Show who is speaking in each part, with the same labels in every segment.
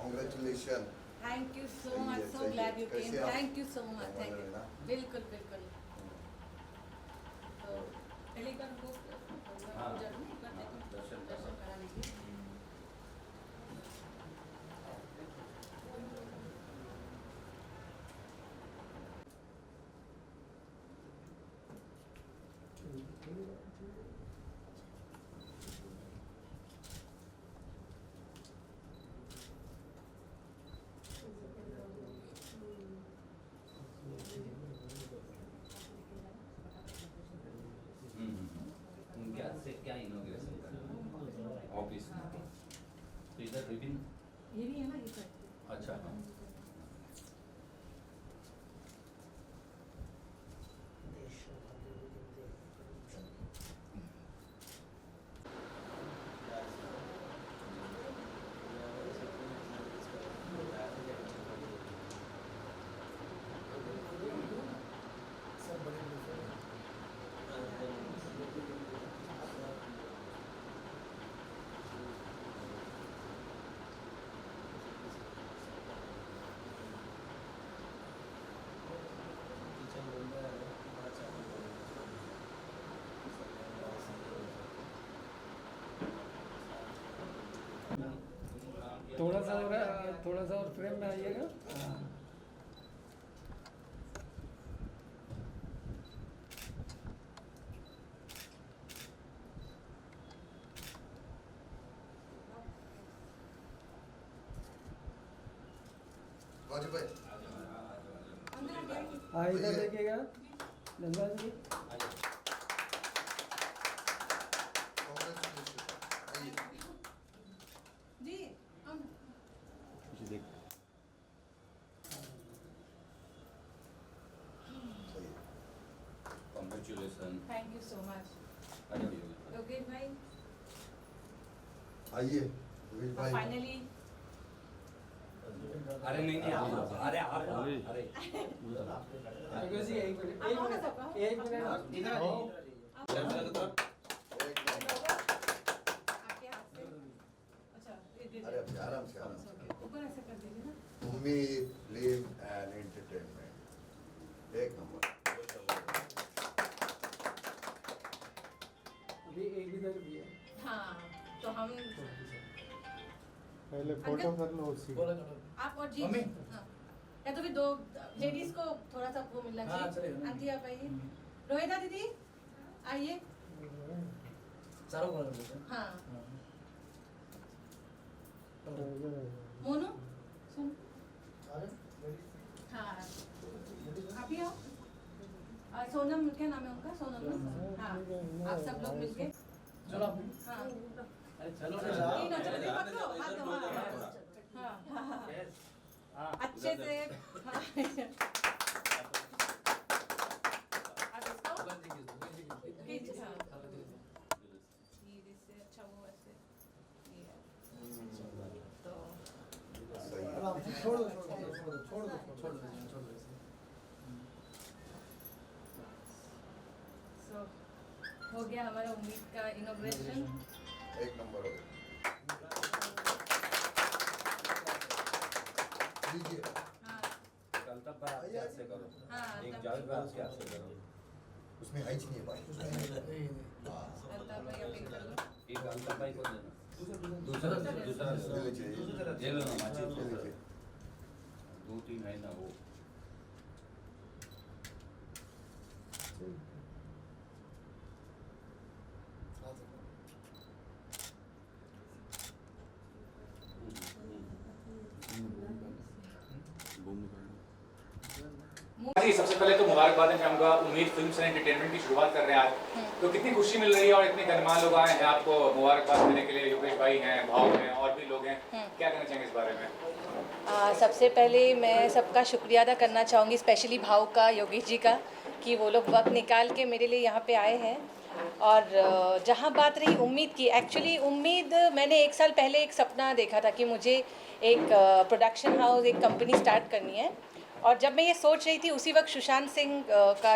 Speaker 1: Congratulations.
Speaker 2: Thank you सो
Speaker 1: सही
Speaker 2: much,
Speaker 1: है,
Speaker 2: सो
Speaker 1: सही
Speaker 2: ग्लैड
Speaker 1: है।
Speaker 2: यू
Speaker 1: कैसे
Speaker 2: केम,
Speaker 1: आप?
Speaker 2: Thank you so much, thank
Speaker 1: है
Speaker 2: यू।
Speaker 1: ना?
Speaker 2: बिल्कुल बिल्कुल। तो पहले एक बार हमको
Speaker 3: हाँ।
Speaker 2: पूजा नहीं करते
Speaker 3: हाँ, दर्शन
Speaker 2: दर्शन करा लीजिए।
Speaker 3: क्या से क्या इनॉग्रेशन करना ऑफिस में तो इधर विभिन्न
Speaker 2: ये भी है ना ये साइड।
Speaker 3: अच्छा हाँ
Speaker 4: थोड़ा सा और फ्रेम में आइएगा। हाँ।
Speaker 1: वाजिब भाई
Speaker 2: अंदर आ गया।
Speaker 4: हाँ इधर देखिएगा नंदा जी।
Speaker 1: Congratulations. आइए।
Speaker 2: जी हम
Speaker 1: सही है।
Speaker 3: Congratulation
Speaker 2: thank you so much.
Speaker 3: अरे योगी
Speaker 2: योगेश भाई
Speaker 1: आइए योगेश भाई।
Speaker 2: फाइनली
Speaker 3: अरे नहीं नहीं आप अरे आप अरे
Speaker 4: योगेश जी एक मिनट
Speaker 2: आप आओ ना सबका।
Speaker 4: एक मिनट इधर आओ।
Speaker 1: एक मिनट।
Speaker 2: आपके हाथ से। अच्छा ये दे
Speaker 1: अरे अभी आराम से
Speaker 2: ऊपर ऐसे कर दीजिए ना।
Speaker 1: उम्मीद फिल्म एंड एंटरटेनमेंट एक नंबर।
Speaker 4: अभी एक इधर भी है।
Speaker 2: हाँ तो हम
Speaker 5: पहले फोटो कर लो उसी का।
Speaker 2: आप और जी
Speaker 6: मम्मी।
Speaker 2: हाँ या तो फिर दो लेडीज को थोड़ा सा वो मिलना
Speaker 6: हाँ,
Speaker 2: चाहिए।
Speaker 6: चलेगा।
Speaker 2: आंटी आप आइए। रोहिता दीदी आइए।
Speaker 6: चारों को लगा देते हैं।
Speaker 2: हाँ
Speaker 5: इधर है।
Speaker 2: मोनू सुन।
Speaker 6: आ गए?
Speaker 2: हाँ आप ही आओ। सोनम क्या नाम है उनका? सोनम ना? हाँ आप सब लोग मिलके।
Speaker 6: चलो आप।
Speaker 2: हाँ
Speaker 6: अरे चलो
Speaker 2: तीनों चलो नहीं पकड़ो हाथ दो हाँ हाँ अच्छे से हाँ अब इसको खींच हाँ धीरे से अच्छा वो ऐसे ये है। तो
Speaker 1: सही है।
Speaker 6: आराम से छोड़ दो छोड़ दो
Speaker 2: सो हो गया हमारा उम्मीद का इनॉग्रेशन।
Speaker 1: एक नंबर हो गया। लीजिए।
Speaker 2: हाँ
Speaker 3: कल तक पर आप क्या से करो
Speaker 2: हाँ,
Speaker 3: एक
Speaker 2: तब
Speaker 3: जाओ
Speaker 2: भी-
Speaker 3: पर आप क्या से करो
Speaker 1: उसमें है ही नहीं है भाई।
Speaker 2: लगता है भाई अभी कर लो।
Speaker 3: एक अलता भाई को देना दूसरा
Speaker 1: ले लीजिए।
Speaker 3: ले लो ना माची
Speaker 1: ले लीजिए।
Speaker 3: दो तीन है ना वो
Speaker 7: जी सबसे पहले तो मुबारकबाद चाहूँगा। उम्मीद फिल्म्स एंड एंटरटेनमेंट की शुरुआत कर रहे हैं आज, तो कितनी खुशी मिल रही है और इतने गणमान्य लोग आए हैं आपको मुबारकबाद देने के लिए। योगेश भाई हैं, भाव हैं और भी लोग हैं, क्या कहना चाहेंगे इस बारे में?
Speaker 2: सबसे पहले मैं सबका शुक्रिया अदा करना चाहूँगी, स्पेशली भाव का, योगेश जी का, कि वो लोग वक्त निकाल के मेरे लिए यहाँ पे आए हैं। और जहाँ बात रही उम्मीद की, एक्चुअली उम्मीद मैंने 1 साल पहले एक सपना देखा था कि मुझे एक प्रोडक्शन हाउस, एक कंपनी स्टार्ट करनी है। और जब मैं ये सोच रही थी उसी वक्त सुशांत सिंह का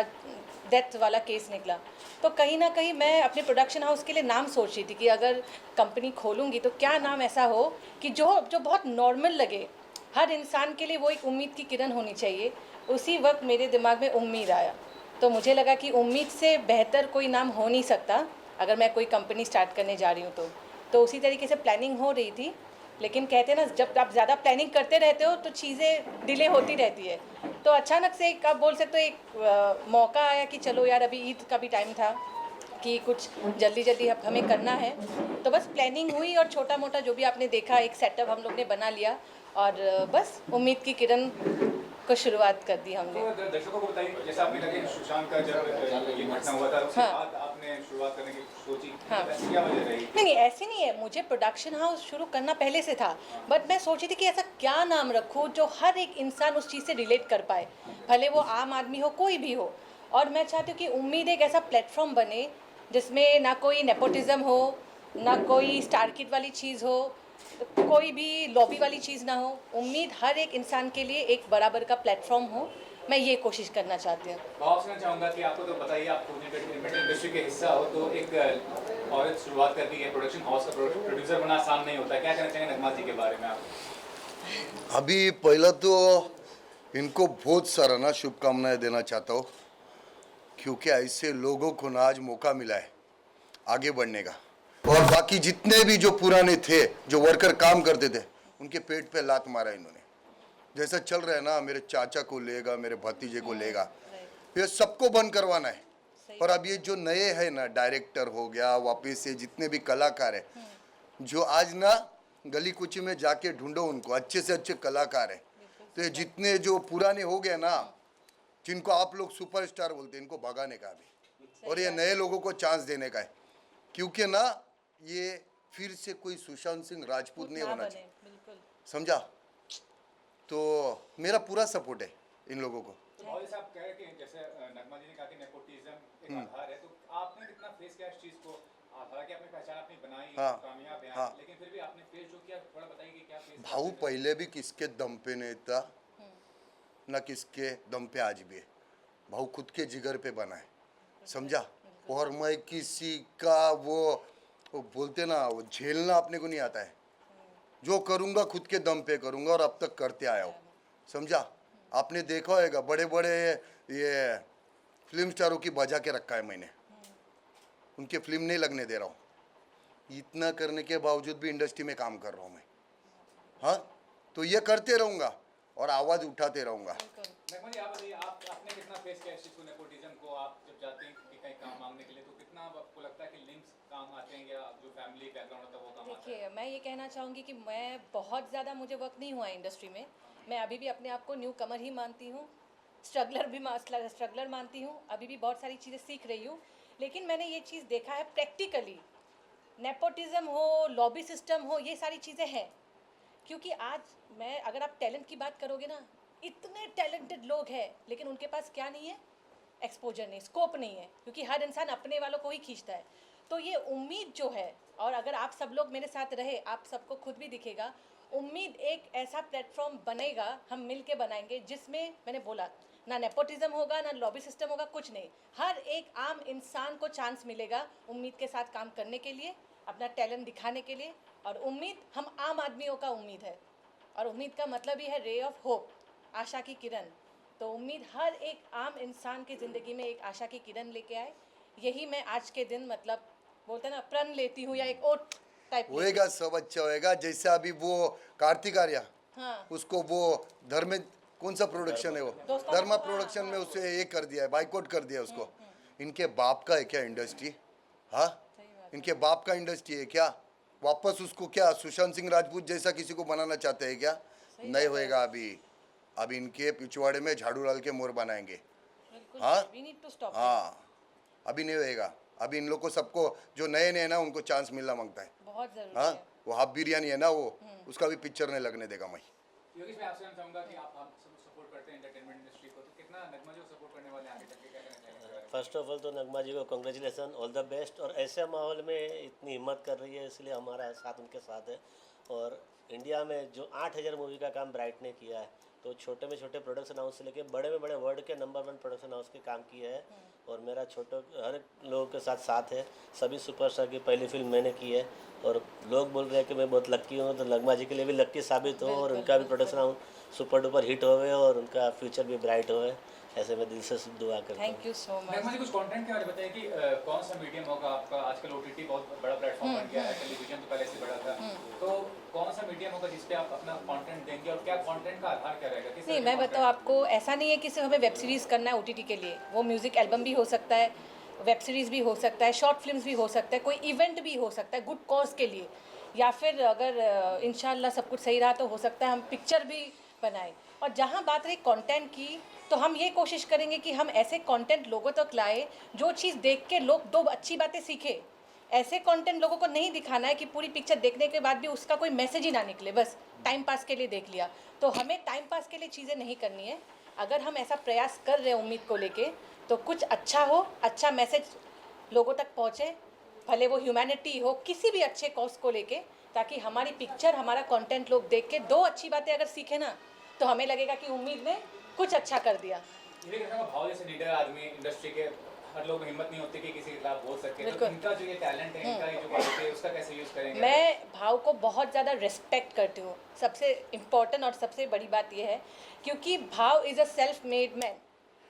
Speaker 2: डेथ वाला केस निकला, तो कहीं ना कहीं मैं अपने प्रोडक्शन हाउस के लिए नाम सोच रही थी कि अगर कंपनी खोलूँगी तो क्या नाम ऐसा हो कि जो जो बहुत नॉर्मल लगे, हर इंसान के लिए वो एक उम्मीद की किरण होनी चाहिए। उसी वक्त मेरे दिमाग में उम्मीद आया, तो मुझे लगा कि उम्मीद से बेहतर कोई नाम हो नहीं सकता अगर मैं कोई कंपनी स्टार्ट करने जा रही हूँ तो उसी तरीके से प्लानिंग हो रही थी। लेकिन कहते हैं ना, जब आप ज़्यादा प्लानिंग करते रहते हो तो चीज़ें डिले होती रहती है। तो अचानक से एक, आप बोल सकते हो, एक मौका आया कि चलो यार, अभी ईद का भी टाइम था कि कुछ जल्दी जल्दी अब हमें करना है। तो बस प्लानिंग हुई और छोटा मोटा जो भी आपने देखा एक सेटअप हम लोग ने बना लिया और बस उम्मीद की किरण को शुरुआत कर दी हमने।
Speaker 7: तो दर्शकों को बताइए, जैसा आपने लगे सुशांत का जब ये घटना हुआ था उसके
Speaker 2: हाँ।
Speaker 7: बाद आपने शुरुआत करने की सोची,
Speaker 2: हाँ।
Speaker 7: ऐसी क्या वजह रही?
Speaker 2: नहीं, ऐसे नहीं है, मुझे प्रोडक्शन हाउस शुरू करना पहले से था, बट मैं सोची थी कि ऐसा क्या नाम रखूँ जो हर एक इंसान उस चीज़ से रिलेट कर पाए, भले वो आम आदमी हो, कोई भी हो। और मैं चाहती हूँ कि उम्मीद एक ऐसा प्लेटफॉर्म बने जिसमें ना कोई नेपोटिज्म हो, ना कोई स्टार किड वाली चीज़ हो, कोई भी लॉबी वाली चीज़ ना हो। उम्मीद हर एक इंसान के लिए एक बराबर का प्लेटफॉर्म हो, मैं ये कोशिश करना चाहती हूँ।
Speaker 7: भाव से मैं चाहूँगा कि आपको तो बताइए, आप खुद एंटरटेनमेंट इंडस्ट्री के हिस्सा हो, तो एक औरत शुरुआत करती है, प्रोडक्शन हाउस का प्रोड्यूसर बनना आसान नहीं होता। क्या कहना चाहेंगे नगमा जी के बारे में आप?
Speaker 1: अभी पहला तो इनको बहुत सारा ना शुभकामनाएं देना चाहता हूँ, क्योंकि ऐसे लोगों को ना आज मौका मिला है आगे बढ़ने का। और बाकी जितने भी जो पुराने थे, जो वर्कर काम करते थे, उनके पेट पे लात मारा इन्होंने। जैसा चल रहा है ना, मेरे चाचा को लेगा, मेरे भतीजे को लेगा, ये सबको बंद करवाना है। और अब ये जो नए हैं ना, डायरेक्टर हो गया, वापिस से जितने भी कलाकार हैं, जो आज ना गली कुची में जाके ढूंढो उनको, अच्छे से अच्छे कलाकार हैं। तो ये जितने जो पुराने हो गए ना, जिनको आप लोग सुपरस्टार बोलते हैं, इनको भगाने का भी, और ये नए लोगों को चांस देने का है। क्योंकि ना ये फिर से कोई सुशांत सिंह राजपूत नहीं होना चाहिए,
Speaker 2: बिल्कुल।
Speaker 1: समझा? तो मेरा पूरा सपोर्ट है इन लोगों को।
Speaker 7: तो भाव जैसे आप कह रहे हैं कि जैसे नगमा जी ने कहा कि नेपोटिज्म एक आधार है, तो आपने कितना फेस किया इस चीज़ को? हालांकि आपने पहचान अपनी बनाई,
Speaker 1: हाँ।
Speaker 7: कामयाब हैं,
Speaker 1: हाँ।
Speaker 7: लेकिन फिर भी आपने फेस जो किया, थोड़ा बताइए कि क्या फेस?
Speaker 1: भाऊ पहले भी किसके दम पे नहीं था, ना किसके दम पे आज भी है। भाऊ खुद के जिगर पे बना है, समझा? और मैं किसी का वो बोलते ना, वो झेलना अपने को नहीं आता है। जो करूँगा खुद के दम पे करूँगा, और अब तक करते आया हूँ, समझा? आपने देखा होगा बड़े बड़े ये फिल्म स्टारों की बजा के रखा है मैंने, उनके फिल्म नहीं लगने दे रहा हूँ। इतना करने के बावजूद भी इंडस्ट्री में काम कर रहा हूँ मैं। हाँ, तो ये करते रहूँगा और आवाज़ उठाते रहूँगा।
Speaker 7: नगमा जी, आप बताइए, आपने कितना फेस किया इस चीज़ को, नेपोटिज्म को? आप जब जाते हैं कि कहीं काम मांगने के लिए, तो कितना आपको लगता है कि लिंक्स काम आते हैं, या जो फैमिली बैकग्राउंड होता है वो काम आता है?
Speaker 2: देखिए, मैं ये कहना चाहूँगी कि मैं बहुत ज़्यादा, मुझे वक्त नहीं हुआ इंडस्ट्री में। मैं अभी भी अपने आप को न्यू कमर ही मानती हूँ, स्ट्रगलर मानती हूँ। अभी भी बहुत सारी चीज़ें सीख रही हूँ, लेकिन मैंने ये चीज़ देखा है प्रैक्टिकली, नेपोटिज्म हो, लॉबी सिस्टम हो, ये सारी चीज़ें हैं। क्योंकि आज मैं, अगर आप टैलेंट की बात करोगे ना, इतने टैलेंटेड लोग हैं, लेकिन उनके पास क्या नहीं है? एक्सपोजर नहीं, स्कोप नहीं है, क्योंकि हर इंसान अपने वालों को ही खींचता है। तो ये उम्मीद जो है, और अगर आप सब लोग मेरे साथ रहे, आप सबको खुद भी दिखेगा, उम्मीद एक ऐसा प्लेटफॉर्म बनेगा, हम मिल के बनाएंगे, जिसमें मैंने बोला ना नेपोटिज्म होगा, ना लॉबी सिस्टम होगा, कुछ नहीं। हर एक आम इंसान को चांस मिलेगा उम्मीद के साथ काम करने के लिए, अपना टैलेंट दिखाने के लिए। और उम्मीद हम आम आदमियों का उम्मीद है, और उम्मीद का मतलब ही है रे ऑफ होप, आशा की किरण। तो उम्मीद हर एक आम इंसान की ज़िंदगी में एक आशा की किरण लेके आए। यही मैं आज के दिन, मतलब बोलते हैं ना, प्रण लेती हूँ, या एक ओट टाइप।
Speaker 1: होएगा, सब अच्छा होएगा। जैसे अभी वो कार्तिक आर्या,
Speaker 2: हाँ,
Speaker 1: उसको वो धर्म, कौन सा प्रोडक्शन है वो,
Speaker 2: दोस्तों
Speaker 1: धर्मा
Speaker 2: का-
Speaker 1: प्रोडक्शन में उसे ये कर दिया है, बाइकआउट कर दिया उसको। इनके बाप का है क्या इंडस्ट्री? हाँ, इनके बाप का इंडस्ट्री है क्या? वापस उसको क्या सुशांत सिंह राजपूत जैसा किसी को बनाना चाहते हैं क्या? नहीं होएगा। अभी इनके पिछवाड़े में झाड़ू डाल के मोर बनाएंगे।
Speaker 2: बिल्कुल,
Speaker 1: हाँ?
Speaker 2: we need to stop it।
Speaker 1: हाँ, अभी नहीं होएगा। अभी इन लोग को, सबको जो नए नए ना, उनको चांस मिलना मांगता है।
Speaker 2: बहुत ज़रूरी
Speaker 1: हाँ,
Speaker 2: है।
Speaker 1: वो हाफ बिरयानी है ना, वो उसका भी पिक्चर नहीं लगने देगा मैं।
Speaker 7: योगेश, मैं आपसे चाहूँगा कि आप सब सपोर्ट करते हैं एंटरटेनमेंट इंडस्ट्री को, तो कितना नगमा जी को सपोर्ट करने वाले हैं आगे चल के, क्या कहना चाहेंगे?
Speaker 8: फर्स्ट ऑफ ऑल तो नगमा जी को कॉन्ग्रेचुलेसन, ऑल द बेस्ट। और ऐसे माहौल में इतनी हिम्मत कर रही है, इसलिए हमारा साथ उनके साथ है। और इंडिया में जो 8000 मूवी का काम ब्राइट ने किया है, तो छोटे में छोटे प्रोडक्शन हाउस से लेके बड़े में बड़े वर्ल्ड के नंबर 1 प्रोडक्शन हाउस के काम किए हैं। और मेरा छोटे हर लोगों के साथ साथ है। सभी सुपरस्टार की पहली फिल्म मैंने की है और लोग बोल रहे हैं कि मैं बहुत लक्की हूँ, तो नगमा जी के लिए भी लक्की साबित हो और उनका भी production house super duper hit होवे और उनका फ्यूचर भी ब्राइट होवे, ऐसे मैं दिल से दुआ करता हूँ।
Speaker 2: Thank you so much.
Speaker 7: Nagma ji, कुछ कंटेंट के बारे में बताइए कि कौन सा मीडियम होगा आपका? आजकल ओटीटी बहुत बड़ा प्लेटफॉर्म बन गया है, टेलीविजन तो पहले से बड़ा था, तो कौन सा मीडियम होगा जिस पे आप अपना कंटेंट देंगे और क्या कंटेंट का आधार क्या रहेगा?
Speaker 2: नहीं, मैं बताऊँ आपको, ऐसा नहीं है कि सिर्फ हमें वेब सीरीज़ करना है ओटीटी के लिए। वो म्यूज़िक एल्बम भी हो सकता है, वेब सीरीज़ भी हो सकता है, शॉर्ट फिल्म्स भी हो सकता है, कोई इवेंट भी हो सकता है गुड कॉज के लिए, या फिर अगर इंशाल्लाह सब कुछ सही रहा तो हो सकता है हम पिक्चर भी बनाएं। और जहाँ बात रही कंटेंट की, तो हम ये कोशिश करेंगे कि हम ऐसे कंटेंट लोगों तक लाए जो चीज़ देख के लोग 2 अच्छी बातें सीखे। ऐसे कंटेंट लोगों को नहीं दिखाना है कि पूरी पिक्चर देखने के बाद भी उसका कोई मैसेज ही ना निकले, बस टाइम पास के लिए देख लिया। तो हमें टाइम पास के लिए चीज़ें नहीं करनी है। अगर हम ऐसा प्रयास कर रहे हैं उम्मीद को लेके, तो कुछ अच्छा हो, अच्छा मैसेज लोगों तक पहुँचे, भले वो ह्यूमैनिटी हो, किसी भी अच्छे कॉज को लेके, ताकि हमारी पिक्चर, हमारा कंटेंट लोग देख के 2 अच्छी बातें अगर सीखे ना, तो हमें लगेगा कि उम्मीद ने कुछ अच्छा कर दिया।
Speaker 7: ये भी कहता हूँ, भाव जैसे लीडर आदमी इंडस्ट्री के, हर लोग में हिम्मत नहीं होती कि किसी के खिलाफ बोल सके, तो
Speaker 2: बिल्कुल।
Speaker 7: इनका जो ये टैलेंट है, इनका ये जो क्वालिटी है, उसका कैसे यूज़ करेंगे?
Speaker 2: मैं भाव को बहुत ज़्यादा रिस्पेक्ट करती हूँ। सबसे इम्पोर्टेंट और सबसे बड़ी बात यह है, क्योंकि भाव is a self made man.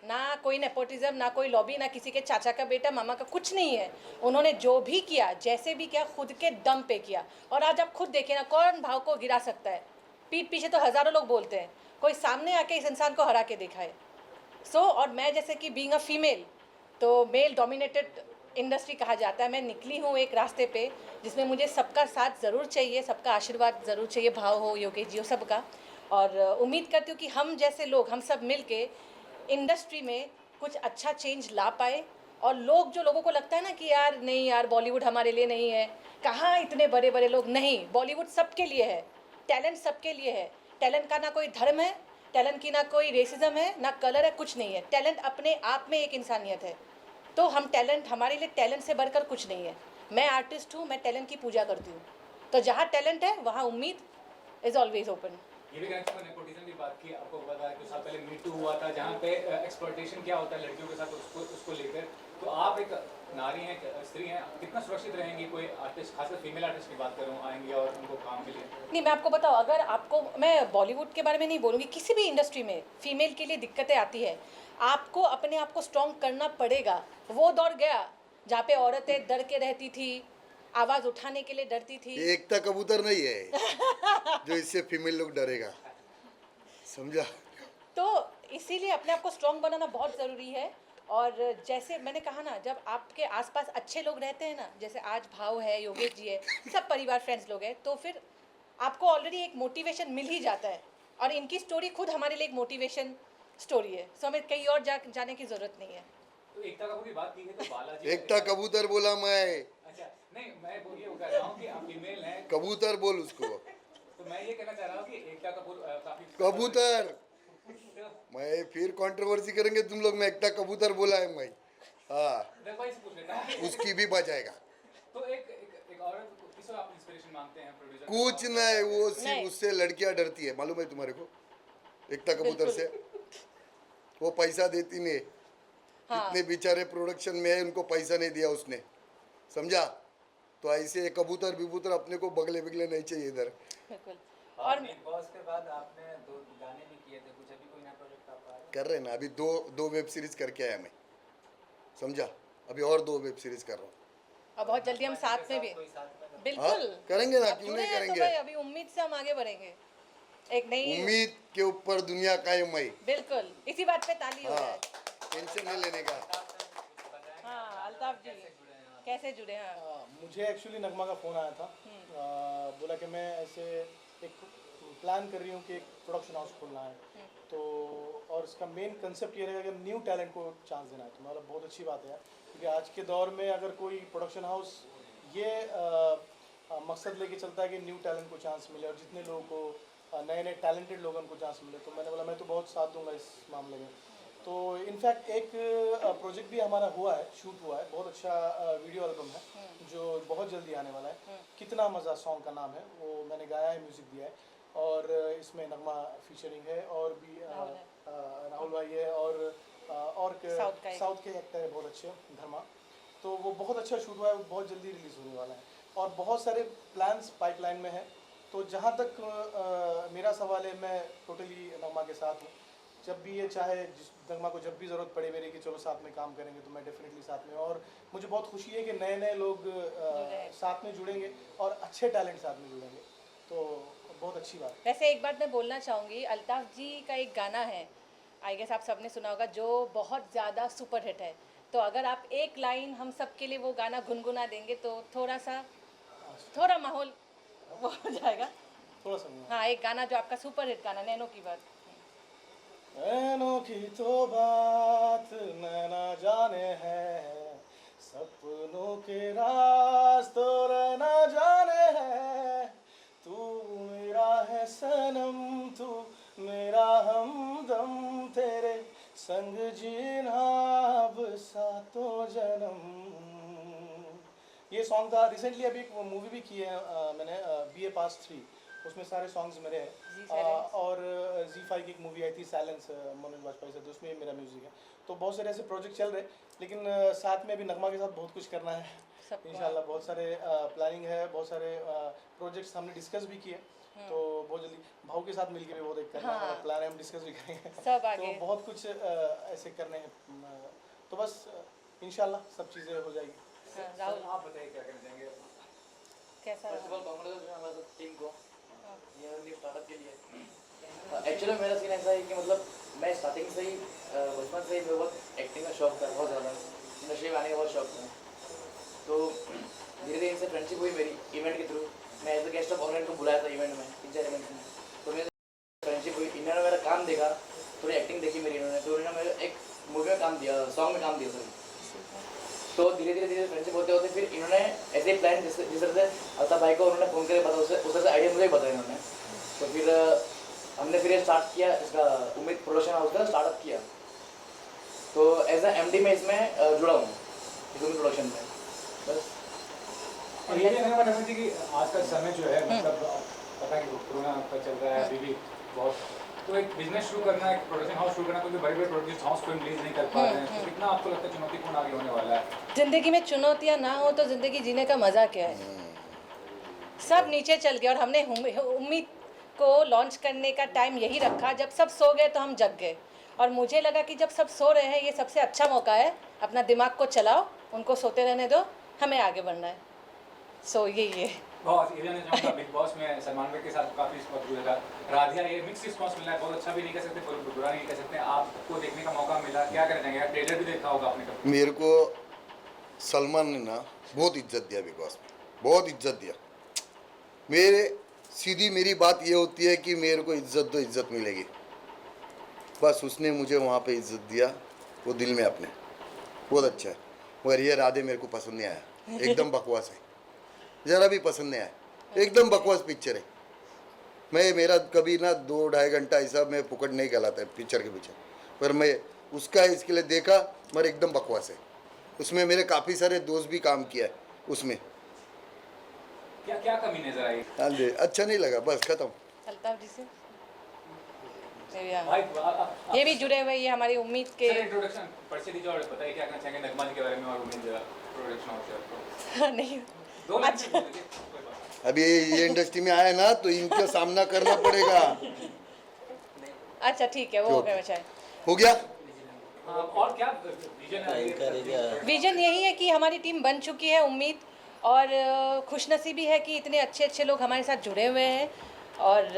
Speaker 2: ना कोई नेपोटिज्म, ना कोई लॉबी, ना किसी के चाचा का बेटा, मामा का, कुछ नहीं है। उन्होंने जो भी किया, जैसे भी किया, खुद के दम पे किया। और आज आप खुद देखिए ना, कौन भाव को गिरा सकता है? पीठ पीछे तो हज़ारों लोग बोलते हैं, कोई सामने आके इस इंसान को हरा के दिखाए। और मैं जैसे कि बीइंग अ फीमेल, तो मेल डोमिनेटेड इंडस्ट्री कहा जाता है, मैं निकली हूँ एक रास्ते पे जिसमें मुझे सबका साथ ज़रूर चाहिए, सबका आशीर्वाद ज़रूर चाहिए, भाव हो, योगेश जी हो, सबका। और उम्मीद करती हूँ कि हम जैसे लोग, हम सब मिल के इंडस्ट्री में कुछ अच्छा चेंज ला पाए। और लोग, जो लोगों को लगता है ना कि यार नहीं यार बॉलीवुड हमारे लिए नहीं है, कहाँ इतने बड़े बड़े लोग, नहीं, बॉलीवुड सबके लिए है, टैलेंट सबके लिए है। टैलेंट का ना कोई धर्म है, टैलेंट की ना कोई रेसिज्म है, ना कलर है, कुछ नहीं है। टैलेंट अपने आप में एक इंसानियत है। तो हम टैलेंट, हमारे लिए टैलेंट से बढ़कर कुछ नहीं है। मैं आर्टिस्ट हूँ, मैं टैलेंट की पूजा करती हूँ। तो जहाँ टैलेंट है वहाँ उम्मीद इज़ ऑलवेज ओपन।
Speaker 7: ये भी कहना चाहूँगा, नेपोटिज्म की बात की, आपको पता है कुछ साल पहले मी टू हुआ था, जहाँ पे एक्सप्लॉयटेशन क्या होता है लड़कियों के साथ, उसको लेकर। तो आप एक नारी हैं, एक स्त्री हैं, कितना सुरक्षित रहेंगी? कोई आर्टिस्ट, खासकर फीमेल आर्टिस्ट की बात करूँ, आएंगे और उनको काम मिले?
Speaker 2: नहीं, मैं आपको बताऊँ, अगर आपको, मैं बॉलीवुड के बारे में नहीं बोलूँगी, किसी भी इंडस्ट्री में फीमेल के लिए दिक्कतें आती है। आपको अपने आप को स्ट्रॉन्ग करना पड़ेगा। वो दौर गया जहाँ पे औरतें डर के रहती थी, आवाज़ उठाने के लिए डरती थी।
Speaker 1: ये एकता कबूतर नहीं है जो इससे फीमेल लोग डरेगा, समझा?
Speaker 2: तो इसीलिए अपने आप को स्ट्रॉन्ग बनाना बहुत ज़रूरी है। और जैसे मैंने कहा ना, जब आपके आसपास अच्छे लोग रहते हैं ना, जैसे आज भाव है, योगेश जी है, सब परिवार फ्रेंड्स लोग हैं, तो फिर आपको ऑलरेडी एक मोटिवेशन मिल ही जाता है। और इनकी स्टोरी खुद हमारे लिए एक मोटिवेशन स्टोरी है। सो हमें कहीं और जाने की ज़रूरत नहीं है।
Speaker 7: तो एकता कपूर की बात की है, तो बालाजी,
Speaker 1: एकता कबूतर बोला मैं,
Speaker 7: अच्छा नहीं, मैं बोलिए वो कह रहा हूँ कि आप फीमेल हैं,
Speaker 1: कबूतर बोल उसको,
Speaker 7: तो मैं ये कहना चाह रहा हूँ कि एकता कपूर काफी
Speaker 1: कबूतर। मैं फिर कंट्रोवर्सी करेंगे तुम लोग, मैं एकता कबूतर बोला है मैं, हाँ,
Speaker 7: भाई से पूछ लेता हूँ।
Speaker 1: उसकी भी बजाएगा।
Speaker 7: तो एक औरत को किस आप इंस्पिरेशन मानते हैं प्रोड्यूसर?
Speaker 1: कुछ नहीं, वो सिर्फ
Speaker 2: नहीं।
Speaker 1: उससे लड़कियां डरती है, मालूम है तुम्हारे को? एकता कबूतर से वो पैसा देती नहीं।
Speaker 2: हाँ।
Speaker 1: कितने बेचारे प्रोडक्शन में है, उनको पैसा नहीं दिया उसने, समझा? तो ऐसे कबूतर बिबूतर अपने को बगले बिगले नहीं चाहिए इधर।
Speaker 2: बिल्कुल।
Speaker 9: और
Speaker 2: और
Speaker 9: बिग बॉस के बाद आपने 2 गाने भी किए थे, कुछ अभी कोई नया प्रोजेक्ट आप आ रहा है?
Speaker 1: कर रहे हैं ना, अभी दो वेब सीरीज करके आया मैं, समझा? अभी और 2 वेब सीरीज कर रहा हूँ।
Speaker 2: और बहुत जल्दी हम साथ में भी,
Speaker 9: कोई साथ में कर-
Speaker 2: बिल्कुल
Speaker 1: हाँ, करेंगे ना,
Speaker 2: आप
Speaker 1: क्यों
Speaker 2: जुड़े
Speaker 1: नहीं
Speaker 2: हैं तो
Speaker 1: करेंगे?
Speaker 2: भाई अभी उम्मीद से हम आगे बढ़ेंगे। एक नई,
Speaker 1: उम्मीद के ऊपर दुनिया कायम है।
Speaker 2: बिल्कुल, इसी बात पे ताली हो
Speaker 1: हाँ,
Speaker 2: जाए।
Speaker 1: टेंशन नहीं लेने का।
Speaker 2: हाँ, अल्ताफ जी कैसे जुड़े? हाँ,
Speaker 5: मुझे एक्चुअली नगमा का फ़ोन आया था, बोला कि मैं ऐसे एक प्लान कर रही हूँ कि एक प्रोडक्शन हाउस खोलना है, तो और इसका मेन कंसेप्ट ये रहेगा कि न्यू टैलेंट को चांस देना है। तो मतलब बहुत अच्छी बात है, क्योंकि आज के दौर में अगर कोई प्रोडक्शन हाउस ये मकसद लेके चलता है कि न्यू टैलेंट को चांस मिले और जितने लोगों को नए नए टैलेंटेड लोगों को चांस मिले, तो मैंने बोला मैं तो बहुत साथ दूंगा इस मामले में। तो इनफैक्ट एक प्रोजेक्ट भी हमारा हुआ है, शूट हुआ है, बहुत अच्छा वीडियो एल्बम है जो बहुत जल्दी आने वाला है। कितना मज़ा सॉन्ग का नाम है, वो मैंने गाया है, म्यूज़िक दिया है, और इसमें नगमा फीचर फीचरिंग है और भी राहुल भाई है और साउथ के एक्टर है बहुत अच्छे धर्मा, तो वो बहुत अच्छा शूट हुआ है, वो बहुत जल्दी रिलीज़ होने वाला है और बहुत सारे प्लान्स पाइपलाइन में हैं। तो जहाँ तक मेरा सवाल है, मैं टोटली नगमा के साथ हूँ। जब भी ये चाहे, जिस नगमा को जब भी ज़रूरत पड़े मेरी कि चलो साथ में काम करेंगे, तो मैं डेफिनेटली साथ में। और मुझे बहुत खुशी है कि नए नए लोग साथ में जुड़ेंगे और अच्छे टैलेंट साथ में जुड़ेंगे, तो बहुत अच्छी बात है।
Speaker 2: वैसे एक बात मैं बोलना चाहूँगी, अल्ताफ जी का एक गाना है, आई गेस आप सबने सुना होगा, जो बहुत ज़्यादा सुपर हिट है। तो अगर आप एक लाइन हम सब के लिए वो गाना गुनगुना देंगे तो थोड़ा माहौल वो हो जाएगा।
Speaker 5: थोड़ा सा
Speaker 2: हाँ, एक गाना जो आपका सुपर हिट गाना, नैनो की बात।
Speaker 5: नैनों की तो बात नैना जाने है, सपनों के राज तो रहना जाने है। तू मेरा है सनम, तू मेरा हमदम, तेरे संग जीना अब सातों जन्म। ये सॉन्ग था। रिसेंटली अभी एक मूवी भी की है मैंने, BA Pass 3, उसमें सारे सॉन्ग्स मेरे हैं। और Z5 की एक मूवी आई थी साइलेंस, मनोज वाजपेयी से, तो उसमें मेरा म्यूज़िक है। तो बहुत सारे ऐसे प्रोजेक्ट चल रहे, लेकिन साथ में अभी नगमा के साथ बहुत कुछ करना है इंशाल्लाह। बहुत सारे प्लानिंग है, बहुत सारे प्रोजेक्ट्स हमने डिस्कस भी किए, तो बहुत जल्दी भाव के साथ मिलकर भी बहुत एक करना है प्लान है, हम डिस्कस भी करेंगे
Speaker 2: सब आगे।
Speaker 5: तो बहुत कुछ ऐसे करने हैं, तो बस इंशाल्लाह सब चीज़ें हो जाएगी।
Speaker 2: राहुल,
Speaker 9: आप बताइए क्या कहना चाहेंगे?
Speaker 2: कैसा
Speaker 9: फर्स्ट ऑफ ऑल कांग्रेचुलेशन हमारे टीम को ये न्यू स्टार्टअप के लिए। एक्चुअली मेरा सीन ऐसा है कि मतलब मैं स्टार्टिंग से ही बचपन से ही मेरे बहुत एक्टिंग का शौक था, बहुत ज़्यादा इंडस्ट्री में आने का बहुत शौक था। तो धीरे धीरे इनसे फ्रेंडशिप हुई मेरी इवेंट के थ्रू। मैं as a guest of honour को बुलाया था इवेंट में, 3-4 इवेंट में, तो मेरी फ्रेंडशिप हुई। इन्होंने मेरा काम देखा, थोड़ी एक्टिंग देखी मेरी इन्होंने, तो इन्होंने मेरे एक मूवी में काम दिया, सॉन्ग में काम दिया सर। तो धीरे धीरे फ्रेंडशिप होते होते फिर इन्होंने ऐसे ही प्लान, जिस तरह से अल्ताफ भाई को उन्होंने फ़ोन करके पता, उस तरह से आइडिया मुझे ही बताया इन्होंने। तो फिर हमने फिर ये स्टार्ट किया, इसका उम्मीद प्रोडक्शन हाउस का स्टार्टअप किया। तो एज अ MD में इसमें जुड़ा हूँ, उम्मीद प्रोडक्शन में, बस।
Speaker 7: और ये भी कहना पड़ता है कि आज का समय जो है, मतलब पता है कि कोरोना का चल रहा है अभी भी बहुत, तो एक बिजनेस शुरू करना, एक प्रोडक्शन हाउस शुरू करना, क्योंकि बड़े बड़े प्रोडक्शन हाउस को रिलीज नहीं कर पा रहे हैं, तो कितना आपको लगता है चुनौतीपूर्ण आगे होने वाला है?
Speaker 2: जिंदगी में चुनौतियाँ ना हो तो जिंदगी जीने का मज़ा क्या है। सब नीचे चल गया और हमने उम्मीद को लॉन्च करने का टाइम यही रखा, जब सब सो गए तो हम जग गए। और मुझे लगा कि जब सब सो रहे हैं, ये सबसे अच्छा मौका है, अपना दिमाग को चलाओ, उनको सोते रहने दो, हमें आगे बढ़ना है। सो यही है।
Speaker 7: बहुत ये जानना चाहूँगा, बिग बॉस में सलमान भाई के साथ काफ़ी रिस्पॉन्स मिला था, राधिया, ये मिक्स रिस्पॉन्स मिला है, बहुत अच्छा भी नहीं कह सकते, बुरा नहीं कह सकते। आपको देखने का मौका मिला, क्या कहना चाहेंगे? ट्रेलर भी देखा होगा आपने कभी?
Speaker 1: मेरे को सलमान ने ना बहुत इज्जत दिया, बिग बॉस में बहुत इज्जत दिया। मेरी बात ये होती है कि मेरे को इज्जत दो, इज्जत मिलेगी, बस उसने मुझे वहाँ पे इज्जत दिया, वो दिल में अपने, बहुत अच्छा है। मगर ये राधे मेरे को पसंद नहीं आया, एकदम बकवास है, ज़रा भी पसंद नहीं आया, एकदम बकवास पिक्चर है। मेरा कभी ना 2-2.5 घंटा ऐसा मैं पुकट नहीं कहलाता है पिक्चर के पीछे, पर मैं उसका इसके लिए देखा, मगर एकदम बकवास है। उसमें मेरे काफ़ी सारे दोस्त भी काम किया है उसमें।
Speaker 7: क्या कमी नजर आई?
Speaker 1: हाँ जी, अच्छा नहीं लगा, बस खत्म।
Speaker 2: अल्ताफ जी से
Speaker 7: भाई
Speaker 2: ये भी जुड़े हुए, ये हमारी उम्मीद के।
Speaker 7: सर इंट्रोडक्शन परिचय दीजिए और बताइए क्या कहना चाहेंगे नगमा जी के बारे में और उम्मीद प्रोडक्शन हाउस
Speaker 2: नहीं,
Speaker 7: 2 लाइन में बोल दीजिए, कोई बात
Speaker 1: अभी ये इंडस्ट्री में आए ना तो इनका सामना करना पड़ेगा।
Speaker 2: अच्छा ठीक है, वो हो गया चाहे।
Speaker 1: हो गया।
Speaker 7: नहीं। और क्या विजन है?
Speaker 2: विजन यही है कि हमारी टीम बन चुकी है उम्मीद, और खुशनसीबी है कि इतने अच्छे अच्छे लोग हमारे साथ जुड़े हुए हैं, और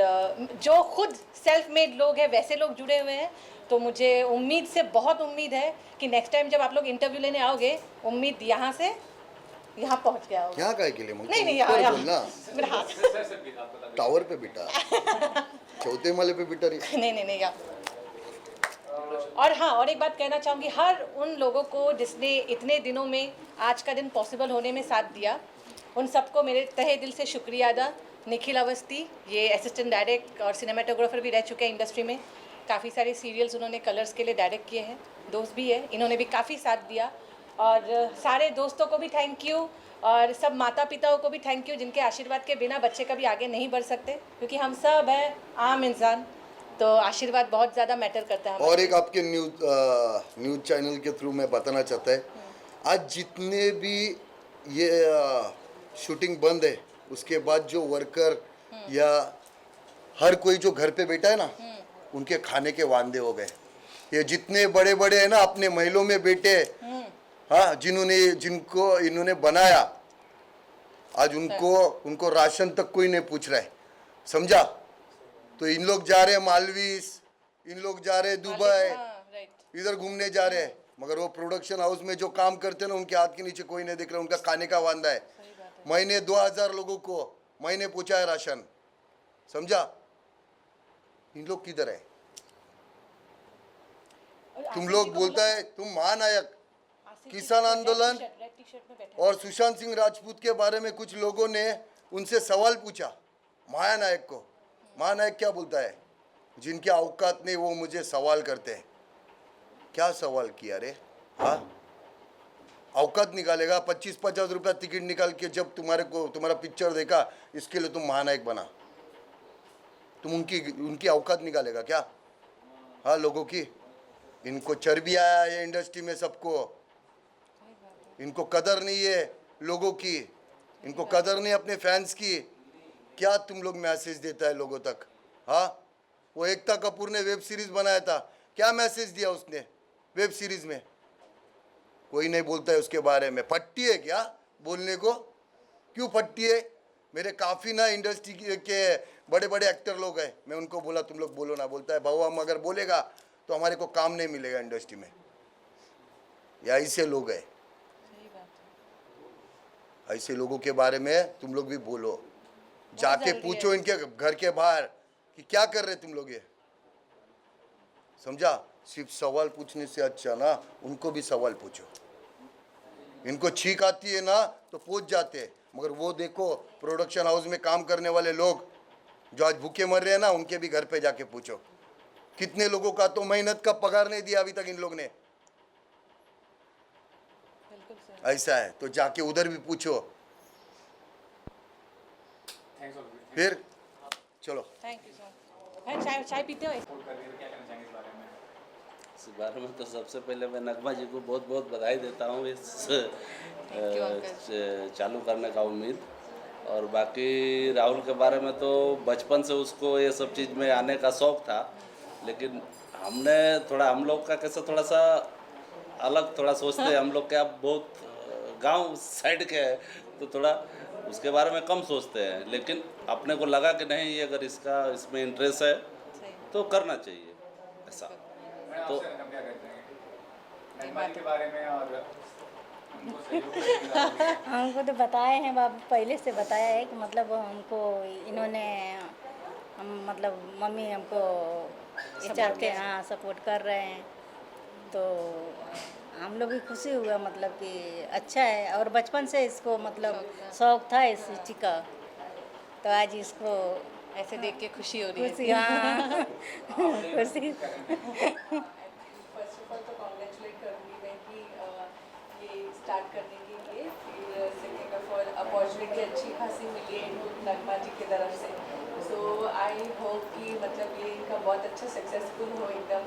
Speaker 2: जो खुद सेल्फ मेड लोग हैं वैसे लोग जुड़े हुए हैं। तो मुझे उम्मीद से बहुत उम्मीद है कि नेक्स्ट टाइम जब आप लोग इंटरव्यू लेने आओगे, उम्मीद यहाँ से यहाँ पहुँच गया होगा।
Speaker 1: यहाँ काय के लिए
Speaker 2: नहीं यहाँ
Speaker 1: बोलना,
Speaker 2: मेरा हाथ
Speaker 7: सर प्लीज आप बता
Speaker 1: टावर पे बिठा, चौथे माले पे बिठा रही।
Speaker 2: नहीं यहाँ। और हाँ, और एक बात कहना चाहूँगी, हर उन लोगों को जिसने इतने दिनों में आज का दिन पॉसिबल होने में साथ दिया, उन सबको मेरे तहे दिल से शुक्रिया अदा। निखिल अवस्थी, ये असिस्टेंट डायरेक्ट और सिनेमाटोग्राफर भी रह चुके हैं इंडस्ट्री में, काफ़ी सारे सीरियल्स उन्होंने कलर्स के लिए डायरेक्ट किए हैं, दोस्त भी है, इन्होंने भी काफ़ी साथ दिया। और सारे दोस्तों को भी थैंक यू, और सब माता पिताओं को भी थैंक यू, जिनके आशीर्वाद के बिना बच्चे कभी आगे नहीं बढ़ सकते, क्योंकि हम सब हैं आम इंसान, तो आशीर्वाद बहुत ज़्यादा मैटर करता है हमारे
Speaker 1: और एक आपके न्यूज़ चैनल के थ्रू मैं बताना चाहता है, आज जितने भी ये शूटिंग बंद है, उसके बाद जो वर्कर या हर कोई जो घर पे बैठा है ना, उनके खाने के वांदे हो गए। ये जितने बड़े बड़े हैं ना अपने महलों में बैठे, हाँ, जिनको इन्होंने बनाया, आज उनको राशन तक कोई नहीं पूछ रहा है, समझा? तो इन लोग जा रहे हैं मालदीव, इन लोग जा रहे हैं दुबई,
Speaker 2: राइट,
Speaker 1: इधर घूमने जा रहे हैं, मगर वो प्रोडक्शन हाउस में जो काम करते हैं ना, उनके हाथ के नीचे कोई नहीं दिख रहा, उनका खाने का वांदा है। महीने 2000 लोगों को महीने पूछा है राशन, समझा? इन लोग किधर है? तुम लोग बोलता है तुम महानायक, किसान आंदोलन और सुशांत सिंह राजपूत के बारे में कुछ लोगों ने उनसे सवाल पूछा, महानायक को। महानायक क्या बोलता है? जिनके औकात नहीं वो मुझे सवाल करते हैं। क्या सवाल किया रे? हाँ, औकात निकालेगा? 25-50 रुपया टिकट निकाल के जब तुम्हारा पिक्चर देखा, इसके लिए तुम महानायक बना, तुम उनकी औकात निकालेगा क्या? हाँ, लोगों की इनको चर्बी आया है इंडस्ट्री में, सबको इनको कदर नहीं है लोगों की, इनको कदर नहीं अपने फैंस की। क्या तुम लोग मैसेज देता है लोगों तक? हाँ, वो एकता कपूर ने वेब सीरीज बनाया था, क्या मैसेज दिया उसने वेब सीरीज में? कोई नहीं बोलता है उसके बारे में। फट्टी है क्या बोलने को? क्यों फट्टी है? मेरे काफ़ी ना इंडस्ट्री के बड़े बड़े एक्टर लोग हैं, मैं उनको बोला तुम लोग बोलो ना, बोलता है भाऊ हम अगर बोलेगा तो हमारे को काम नहीं मिलेगा इंडस्ट्री में। या ऐसे लोग हैं, ऐसे लोगों के बारे में तुम लोग भी बोलो, जाके पूछो इनके घर के बाहर कि क्या कर रहे तुम लोग ये, समझा? सिर्फ सवाल पूछने से अच्छा ना उनको भी सवाल पूछो। इनको छींक आती है ना तो पूछ जाते हैं, मगर वो देखो प्रोडक्शन हाउस में काम करने वाले लोग जो आज भूखे मर रहे हैं ना, उनके भी घर पे जाके पूछो। कितने लोगों का तो मेहनत का पगार नहीं दिया अभी तक इन लोग ने। ऐसा है तो जाके उधर भी पूछो। फिर चलो,
Speaker 2: थैंक यू सो मच। चाय पीते हो?
Speaker 10: इस बारे में तो सबसे पहले मैं नगमा जी को बहुत बहुत बधाई देता हूँ इस चालू करने का उम्मीद। और बाकी राहुल के बारे में तो बचपन से उसको ये सब चीज़ में आने का शौक़ था, लेकिन हम लोग का कैसे थोड़ा सा अलग थोड़ा सोचते हैं, हम लोग क्या बहुत गांव साइड के है तो थोड़ा उसके बारे में कम सोचते हैं, लेकिन अपने को लगा कि नहीं ये अगर इसमें इंटरेस्ट है तो करना चाहिए ऐसा। तो
Speaker 7: के बारे में और
Speaker 11: हमको तो बताए हैं बाबू, पहले से बताया है कि मतलब हमको इन्होंने मतलब मम्मी हमको ये चाहते हैं, हाँ सपोर्ट कर रहे हैं, तो हम लोग भी खुशी हुआ, मतलब कि अच्छा है। और बचपन से इसको मतलब शौक था इस चीज़ का, तो आज इसको
Speaker 2: ऐसे देख के खुशी हो रही है।
Speaker 11: खुशी, हाँ खुशी।
Speaker 2: फर्स्ट ऑफ ऑल तो कॉन्ग्रेचुलेट करूँगी मैं कि ये स्टार्ट करने के लिए, फिर सेकेंड ऑफ ऑल अपॉर्चुनिटी अच्छी खासी मिली है नगमा जी की तरफ से। सो आई होप कि मतलब ये इनका बहुत अच्छा सक्सेसफुल हो एकदम।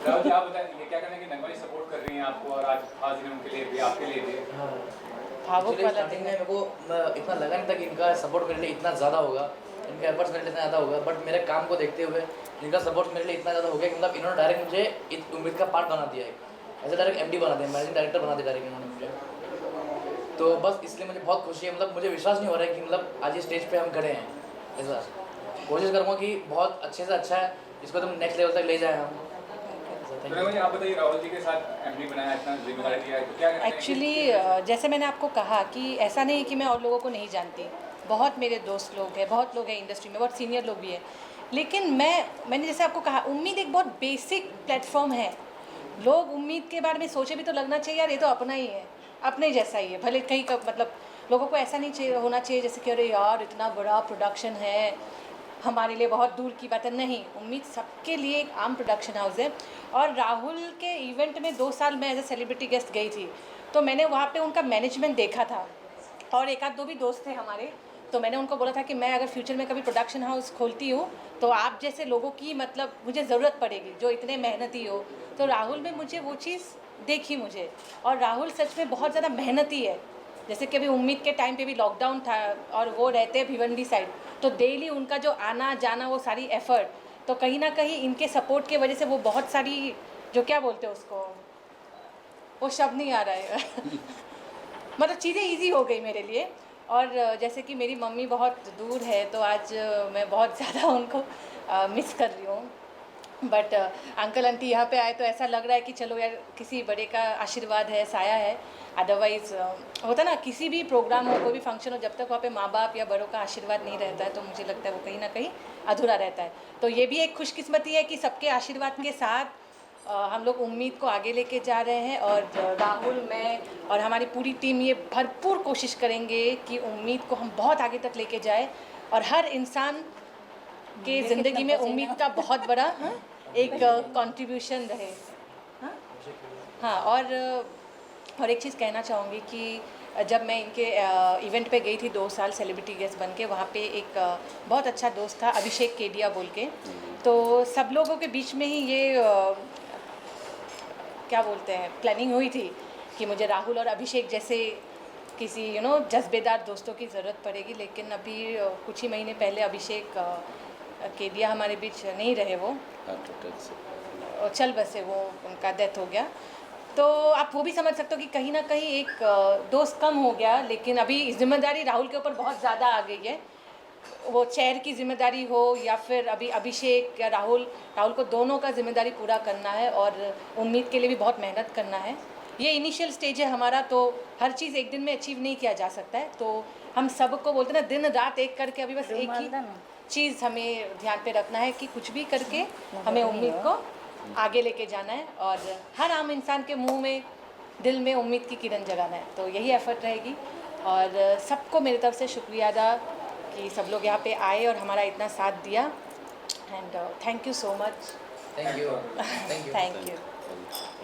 Speaker 7: राहुल जी आप बताइए क्या कहना है कि नगमा जी सपोर्ट कर रही हैं आपको, और आज खास दिन उनके लिए भी आपके लिए भी?
Speaker 2: भावुक वाला
Speaker 9: स्टार्टिंग में मेरे को इतना लगा नहीं था कि इनका सपोर्ट मेरे लिए इतना ज़्यादा होगा, इनका एफर्ट्स मेरे लिए इतना ज़्यादा होगा, बट मेरे काम को देखते हुए इनका सपोर्ट मेरे लिए इतना ज़्यादा हो गया कि मतलब इन्होंने डायरेक्ट मुझे इस उम्मीद का पार्ट बना दिया है, ऐसे डायरेक्ट MD बना दिया, मैनेजिंग डायरेक्टर बना दिया डायरेक्ट इन्होंने मुझे। तो बस इसलिए मुझे बहुत खुशी है, मतलब मुझे विश्वास नहीं हो रहा है कि मतलब आज ये स्टेज पे हम खड़े हैं। ऐसा कोशिश करूँगा कि बहुत अच्छे से अच्छा है, इसको तुम नेक्स्ट लेवल तक ले जाए हम।
Speaker 7: आप बताइए, राहुल जी के साथ MD बनाया, इतना जिम्मेदारी दिया है, तो क्या कहते हैं?
Speaker 2: एक्चुअली जैसे मैंने आपको कहा कि ऐसा नहीं कि मैं और लोगों को नहीं जानती, बहुत मेरे दोस्त लोग हैं, बहुत लोग हैं इंडस्ट्री में, बहुत सीनियर लोग भी हैं, लेकिन मैंने जैसे आपको कहा, उम्मीद एक बहुत बेसिक प्लेटफॉर्म है। लोग उम्मीद के बारे में सोचे भी तो लगना चाहिए यार ये तो अपना ही है, अपने जैसा ही है, भले कहीं का मतलब लोगों को ऐसा नहीं चाहिए होना चाहिए जैसे कि अरे यार इतना बड़ा प्रोडक्शन है, हमारे लिए बहुत दूर की बात है। नहीं, उम्मीद सबके लिए एक आम प्रोडक्शन हाउस है। और राहुल के इवेंट में 2 साल मैं एज ए सेलिब्रिटी गेस्ट गई थी, तो मैंने वहाँ पे उनका मैनेजमेंट देखा था, और एक आध दो भी दोस्त थे हमारे, तो मैंने उनको बोला था कि मैं अगर फ्यूचर में कभी प्रोडक्शन हाउस खोलती हूँ तो आप जैसे लोगों की मतलब मुझे ज़रूरत पड़ेगी जो इतने मेहनती हो। तो राहुल में मुझे वो चीज़ देखी मुझे, और राहुल सच में बहुत ज़्यादा मेहनती है। जैसे कि अभी उम्मीद के टाइम पे भी लॉकडाउन था और वो रहते हैं भिवंडी साइड, तो डेली उनका जो आना जाना वो सारी एफ़र्ट, तो कहीं ना कहीं इनके सपोर्ट की वजह से वो बहुत सारी जो क्या बोलते हैं उसको, वो शब्द नहीं आ रहा है मतलब चीज़ें इजी हो गई मेरे लिए। और जैसे कि मेरी मम्मी बहुत दूर है तो आज मैं बहुत ज़्यादा उनको मिस कर रही हूँ। बट अंकल आंटी यहाँ पे आए तो ऐसा लग रहा है कि चलो यार किसी बड़े का आशीर्वाद है, साया है। अदरवाइज़ होता ना किसी भी प्रोग्राम हो, कोई भी फंक्शन हो, जब तक वहाँ पे माँ बाप या बड़ों का आशीर्वाद नहीं रहता है तो मुझे लगता है वो कहीं ना कहीं अधूरा रहता है। तो ये भी एक खुशकिस्मती है कि सबके आशीर्वाद के साथ हम लोग उम्मीद को आगे लेके जा रहे हैं। और राहुल, मैं और हमारी पूरी टीम ये भरपूर कोशिश करेंगे कि उम्मीद को हम बहुत आगे तक लेके जाए और हर इंसान के ज़िंदगी में उम्मीद का बहुत बड़ा एक कंट्रीब्यूशन रहे। हाँ, और एक चीज़ कहना चाहूँगी कि जब मैं इनके इवेंट पे गई थी 2 साल सेलिब्रिटी गेस्ट बन के, वहाँ पे एक बहुत अच्छा दोस्त था अभिषेक केडिया बोल के, तो सब लोगों के बीच में ही ये क्या बोलते हैं प्लानिंग हुई थी कि मुझे राहुल और अभिषेक जैसे किसी जज्बेदार दोस्तों की ज़रूरत पड़ेगी। लेकिन अभी कुछ ही महीने पहले अभिषेक केडिया हमारे बीच नहीं रहे, वो चल बसे, वो उनका डेथ हो गया। तो आप वो भी समझ सकते हो कि कहीं ना कहीं एक दोस्त कम हो गया। लेकिन अभी जिम्मेदारी राहुल के ऊपर बहुत ज़्यादा आ गई है, वो चेयर की जिम्मेदारी हो या फिर अभी अभिषेक या राहुल को दोनों का जिम्मेदारी पूरा करना है और उम्मीद के लिए भी बहुत मेहनत करना है। ये इनिशियल स्टेज है हमारा, तो हर चीज़ एक दिन में अचीव नहीं किया जा सकता है। तो हम सबको बोलते हैं ना, दिन रात एक करके अभी बस एक ही चीज़ हमें ध्यान पे रखना है कि कुछ भी करके हमें उम्मीद को आगे लेके जाना है और हर आम इंसान के मुंह में, दिल में उम्मीद की किरण जगाना है। तो यही एफर्ट रहेगी। और सबको मेरी तरफ से शुक्रिया अदा कि सब लोग यहाँ पे आए और हमारा इतना साथ दिया। And thank you so much.
Speaker 9: Thank you.
Speaker 2: Thank you.